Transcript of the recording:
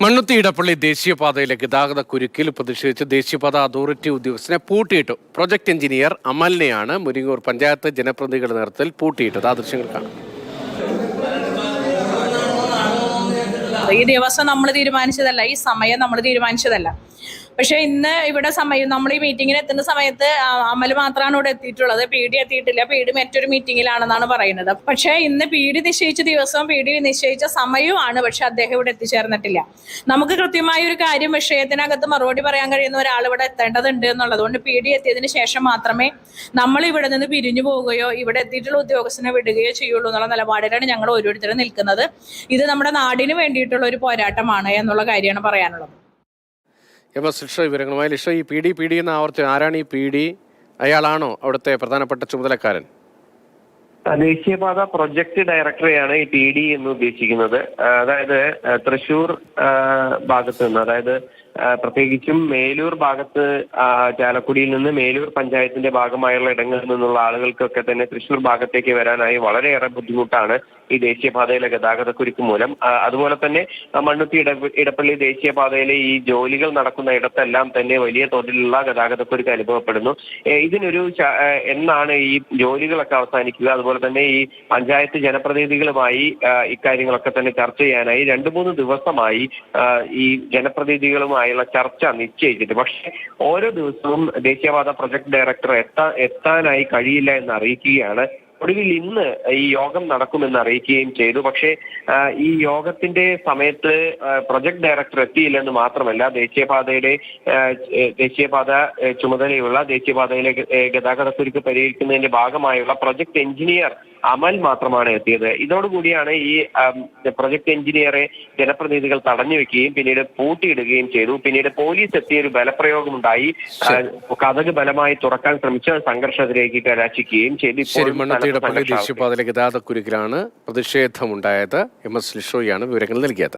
മണ്ണുത്തി ഇടപ്പള്ളി ദേശീയപാതയിലെ ഗതാഗത കുരുക്കിൽ പ്രതിഷേധിച്ച് ദേശീയപാത അതോറിറ്റി ഉദ്യോഗസ്ഥനെ പൂട്ടിയിട്ടു. പ്രൊജക്ട് എഞ്ചിനീയർ അമലിനെയാണ് മുരിങ്ങൂർ പഞ്ചായത്ത് ജനപ്രതിനിധികളുടെ നേതൃത്വത്തിൽ പൂട്ടിയിട്ടത്. ആ ദൃശ്യങ്ങൾ കാണാം. ഈ ദിവസം നമ്മൾ തീരുമാനിച്ചതല്ല, ഈ സമയം നമ്മൾ തീരുമാനിച്ചതല്ല. പക്ഷെ ഇന്ന് ഇവിടെ സമയം നമ്മൾ ഈ മീറ്റിങ്ങിന് എത്തുന്ന സമയത്ത് അമൽ മാത്രമാണ് ഇവിടെ എത്തിയിട്ടുള്ളത്. പി ഡി എത്തിയിട്ടില്ല. പി ഡി മറ്റൊരു മീറ്റിങ്ങിലാണെന്നാണ് പറയുന്നത്. പക്ഷെ ഇന്ന് പി ഡി നിശ്ചയിച്ച ദിവസവും പി ഡി നിശ്ചയിച്ച സമയവുമാണ്. പക്ഷെ അദ്ദേഹം ഇവിടെ എത്തിച്ചേർന്നിട്ടില്ല. നമുക്ക് കൃത്യമായ ഒരു കാര്യം വിഷയത്തിനകത്ത് മറുപടി പറയാൻ കഴിയുന്ന ഒരാൾ ഇവിടെ എത്തേണ്ടതുണ്ട് എന്നുള്ളതുകൊണ്ട് പി ഡി എത്തിയതിന് ശേഷം മാത്രമേ നമ്മൾ ഇവിടെ നിന്ന് പിരിഞ്ഞു പോവുകയോ ഇവിടെ എത്തിയിട്ടുള്ള ഉദ്യോഗസ്ഥനെ വിടുകയോ ചെയ്യുള്ളൂ എന്നുള്ള നിലപാടിലാണ് ഞങ്ങൾ ഓരോരുത്തരും നിൽക്കുന്നത്. ഇത് നമ്മുടെ നാടിന് വേണ്ടിയിട്ടുള്ള ഒരു പോരാട്ടമാണ് എന്നുള്ള കാര്യമാണ് പറയാനുള്ളത്. വിവരങ്ങളുമായി ലിഷ, ഈ പി ഡി എന്ന ആവർത്തി ആരാണ് ഈ പി ഡി? അയാളാണോ അവിടുത്തെ പ്രധാനപ്പെട്ട ചുമതലക്കാരൻ? ദേശീയപാത പ്രൊജക്ട് ഡയറക്ടറെയാണ് ഈ ടി ഡി എന്ന് ഉദ്ദേശിക്കുന്നത്. അതായത് തൃശ്ശൂർ ഭാഗത്ത് നിന്ന്, അതായത് പ്രത്യേകിച്ചും മേലൂർ ഭാഗത്ത്, ചാലക്കുടിയിൽ നിന്ന് മേലൂർ പഞ്ചായത്തിന്റെ ഭാഗമായുള്ള ഇടങ്ങളിൽ നിന്നുള്ള ആളുകൾക്കൊക്കെ തന്നെ തൃശ്ശൂർ ഭാഗത്തേക്ക് വരാനായി വളരെയേറെ ബുദ്ധിമുട്ടാണ് ഈ ദേശീയപാതയിലെ ഗതാഗതക്കുരുക്ക് മൂലം. അതുപോലെ തന്നെ മണ്ണുത്തി ഇടപ്പള്ളി ദേശീയപാതയിലെ ഈ ജോലികൾ നടക്കുന്ന ഇടത്തെല്ലാം തന്നെ വലിയ തോതിലുള്ള ഗതാഗതക്കുരുക്ക് അനുഭവപ്പെടുന്നു. ഇതിനൊരു എന്നാണ് ഈ ജോലികളൊക്കെ അവസാനിക്കുക? അതുപോലെ തന്നെ ഈ പഞ്ചായത്ത് ജനപ്രതിനിധികളുമായി ഇക്കാര്യങ്ങളൊക്കെ തന്നെ ചർച്ച ചെയ്യാനായി 2-3 ദിവസമായി ഈ ജനപ്രതിനിധികളുമായുള്ള ചർച്ച നിശ്ചയിച്ചിട്ട്, പക്ഷേ ഓരോ ദിവസവും ദേശീയപാത പ്രൊജക്ട് ഡയറക്ടർ എത്താനായി കഴിയില്ല എന്ന് അറിയിക്കുകയാണ്. ഒടുവിൽ ഇന്ന് ഈ യോഗം നടക്കുമെന്ന് അറിയിക്കുകയും ചെയ്തു. പക്ഷേ ഈ യോഗത്തിന്റെ സമയത്ത് പ്രൊജക്ട് ഡയറക്ടർ എത്തിയില്ലെന്ന് മാത്രമല്ല, ദേശീയപാത ചുമതലയുള്ള ദേശീയപാതയിലെ ഗതാഗതക്കുരുക്ക് പരിഹരിക്കുന്നതിന്റെ ഭാഗമായുള്ള പ്രൊജക്ട് എഞ്ചിനീയർ അമൽ മാത്രമാണ് എത്തിയത്. ഇതോടുകൂടിയാണ് ഈ പ്രൊജക്ട് എഞ്ചിനീയറെ ജനപ്രതിനിധികൾ തടഞ്ഞു വെക്കുകയും പിന്നീട് പൂട്ടിയിടുകയും ചെയ്തു. പിന്നീട് പോലീസ് എത്തിയ ഒരു ബലപ്രയോഗമുണ്ടായി. കതക് ബലമായി തുറക്കാൻ ശ്രമിച്ച സംഘർഷത്തിലേക്ക് കലാശിക്കുകയും ചെയ്തു. ദേശീയപാതയിലെ ഗതാഗതക്കുരുക്കിലാണ് പ്രതിഷേധമുണ്ടായത്. MS ലിഷോയാണ് വിവരങ്ങൾ നൽകിയത്.